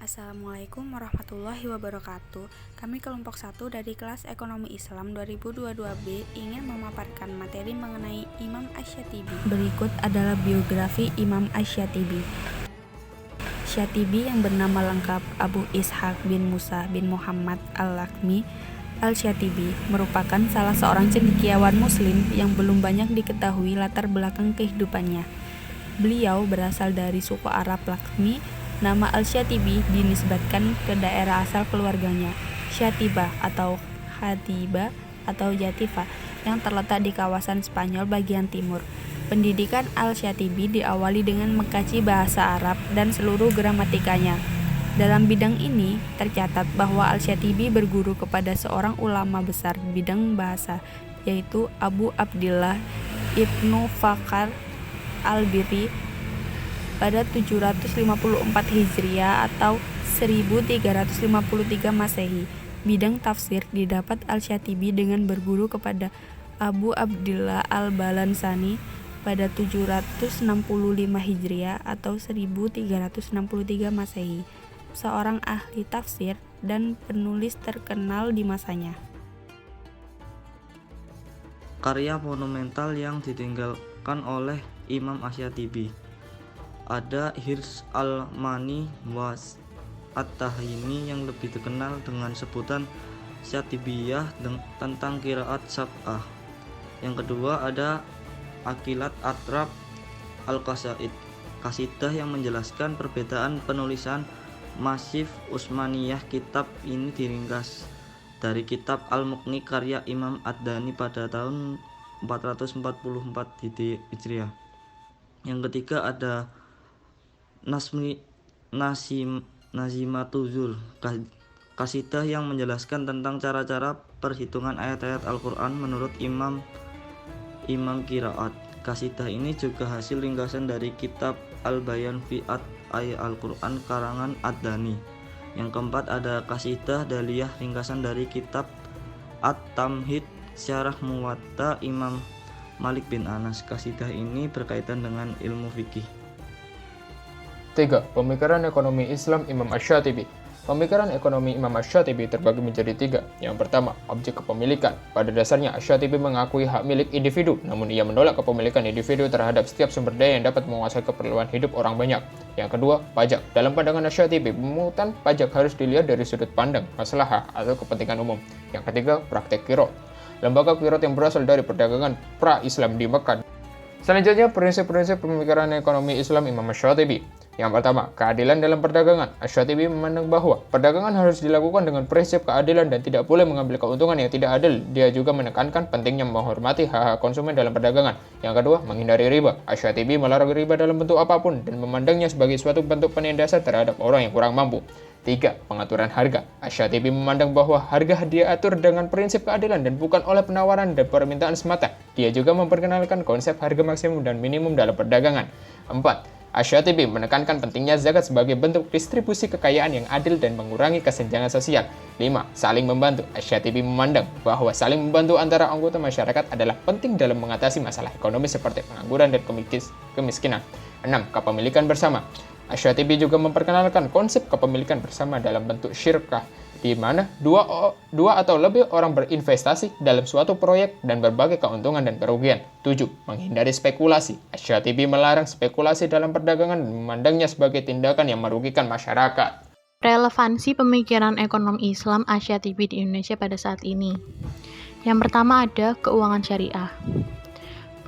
Assalamualaikum warahmatullahi wabarakatuh. Kami kelompok 1 dari kelas Ekonomi Islam 2022B ingin memaparkan materi mengenai Imam Asy-Syatibi. Berikut adalah biografi Imam Asy-Syatibi. Syatibi yang bernama lengkap Abu Ishaq bin Musa bin Muhammad Al-Lakhmi Al-Syatibi merupakan salah seorang cendekiawan muslim yang belum banyak diketahui latar belakang kehidupannya. Beliau berasal dari suku Arab Lakhmi. Nama Al-Syatibi dinisbatkan ke daerah asal keluarganya, Syatibah atau Hatibah atau Jativa, yang terletak di kawasan Spanyol bagian timur. Pendidikan Al-Syatibi diawali dengan mengkaji bahasa Arab dan seluruh gramatikanya. Dalam bidang ini, tercatat bahwa Al-Syatibi berguru kepada seorang ulama besar di bidang bahasa, yaitu Abu Abdillah Ibnu Fakhar Al-Birri pada 754 Hijriah atau 1353 Masehi. Bidang tafsir didapat Al-Syatibi dengan berguru kepada Abu Abdillah Al-Balansani pada 765 Hijriah atau 1363 Masehi, seorang ahli tafsir dan penulis terkenal di masanya. Karya monumental yang ditinggalkan oleh Imam Asy-Syatibi. Ada Hirs al-Mani was At-Tahimi yang lebih dikenal dengan sebutan Syatibiyah tentang qiraat sab'ah. Yang kedua ada Aqilat Atrab al-Qasaid, kasidah yang menjelaskan perbedaan penulisan Masif Utsmaniyah. Kitab ini diringkas dari kitab Al-Muqni karya Imam Ad-Dani pada tahun 444 Hijriah. Yang ketiga ada Nazimatuzul, kasidah yang menjelaskan tentang cara-cara perhitungan ayat-ayat Al-Quran menurut imam qiraat. Kasidah ini juga hasil ringkasan dari kitab Al-Bayan fi Ayat Al-Quran karangan Ad-Dani. Yang keempat ada kasidah Daliyah, ringkasan dari kitab At-Tamhid Syarah Muwatta Imam Malik bin Anas. Kasidah ini berkaitan dengan ilmu fikih. 3. Pemikiran ekonomi Islam Imam Asy-Syatibi. Pemikiran ekonomi Imam Asy-Syatibi terbagi menjadi 3. Yang pertama, objek kepemilikan. Pada dasarnya, Asy-Syatibi mengakui hak milik individu, namun ia menolak kepemilikan individu terhadap setiap sumber daya yang dapat menguasai keperluan hidup orang banyak. Yang kedua, pajak. Dalam pandangan Asy-Syatibi, pemungutan pajak harus dilihat dari sudut pandang maslahah atau kepentingan umum. Yang ketiga, praktek qiraat. Lembaga qiraat yang berasal dari perdagangan pra-Islam di Mekah. Selanjutnya, prinsip-prinsip pemikiran ekonomi Islam Imam Asy-Syatibi. Yang pertama, keadilan dalam perdagangan. Asy-Syatibi memandang bahwa perdagangan harus dilakukan dengan prinsip keadilan dan tidak boleh mengambil keuntungan yang tidak adil. Dia juga menekankan pentingnya menghormati hak-hak konsumen dalam perdagangan. Yang kedua, menghindari riba. Asy-Syatibi melarang riba dalam bentuk apapun dan memandangnya sebagai suatu bentuk penindasan terhadap orang yang kurang mampu. 3. Pengaturan harga. Asy-Syatibi memandang bahwa harga diatur dengan prinsip keadilan dan bukan oleh penawaran dan permintaan semata. Dia juga memperkenalkan konsep harga maksimum dan minimum dalam perdagangan. 4. Asy-Syatibi menekankan pentingnya zakat sebagai bentuk distribusi kekayaan yang adil dan mengurangi kesenjangan sosial. 5. Saling membantu. Asy-Syatibi memandang bahwa saling membantu antara anggota masyarakat adalah penting dalam mengatasi masalah ekonomi seperti pengangguran dan kemiskinan. 6. Kepemilikan bersama. Asy-Syatibi juga memperkenalkan konsep kepemilikan bersama dalam bentuk syirkah, di mana dua atau lebih orang berinvestasi dalam suatu proyek dan berbagai keuntungan dan kerugian. 7. Menghindari spekulasi. Asy-Syatibi melarang spekulasi dalam perdagangan dan memandangnya sebagai tindakan yang merugikan masyarakat. Relevansi pemikiran ekonomi Islam Asy-Syatibi di Indonesia pada saat ini. Yang pertama ada keuangan syariah.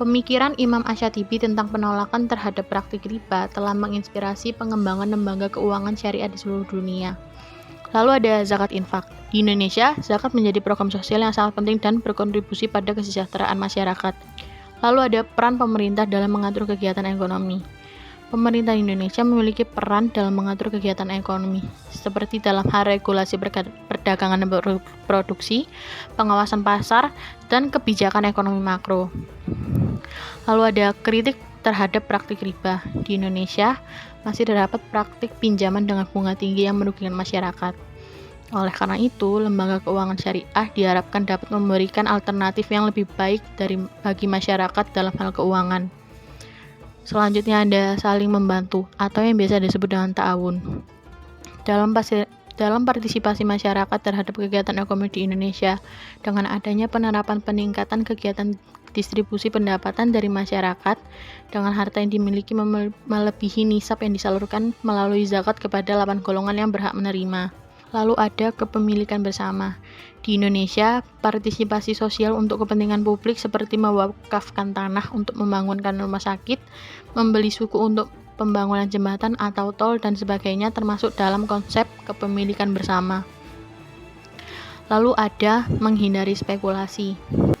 Pemikiran Imam Asy-Syatibi tentang penolakan terhadap praktik riba telah menginspirasi pengembangan lembaga keuangan syariah di seluruh dunia. Lalu ada zakat infak. Di Indonesia, zakat menjadi program sosial yang sangat penting dan berkontribusi pada kesejahteraan masyarakat. Lalu ada peran pemerintah dalam mengatur kegiatan ekonomi. Pemerintah Indonesia memiliki peran dalam mengatur kegiatan ekonomi, seperti dalam hal regulasi perdagangan dan produksi, pengawasan pasar, dan kebijakan ekonomi makro. Lalu ada kritik terhadap praktik riba. Di Indonesia, masih terdapat praktik pinjaman dengan bunga tinggi yang merugikan masyarakat. Oleh karena itu, lembaga keuangan syariah diharapkan dapat memberikan alternatif yang lebih baik bagi masyarakat dalam hal keuangan. Selanjutnya ada saling membantu atau yang biasa disebut dengan ta'awun. dalam partisipasi masyarakat terhadap kegiatan ekonomi di Indonesia dengan adanya penerapan peningkatan kegiatan distribusi pendapatan dari masyarakat dengan harta yang dimiliki melebihi nisab yang disalurkan melalui zakat kepada 8 golongan yang berhak menerima. Lalu ada kepemilikan bersama. Di Indonesia, partisipasi sosial untuk kepentingan publik seperti mewakafkan tanah untuk membangunkan rumah sakit, membeli suku untuk pembangunan jembatan atau tol dan sebagainya termasuk dalam konsep kepemilikan bersama. Lalu ada menghindari spekulasi.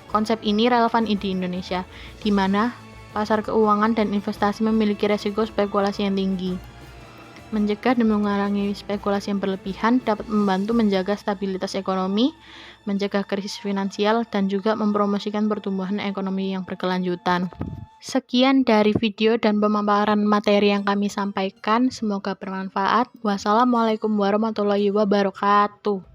Konsep ini relevan di Indonesia, di mana pasar keuangan dan investasi memiliki resiko spekulasi yang tinggi. Mencegah dan mengurangi spekulasi yang berlebihan dapat membantu menjaga stabilitas ekonomi, mencegah krisis finansial, dan juga mempromosikan pertumbuhan ekonomi yang berkelanjutan. Sekian dari video dan pemaparan materi yang kami sampaikan, semoga bermanfaat. Wassalamualaikum warahmatullahi wabarakatuh.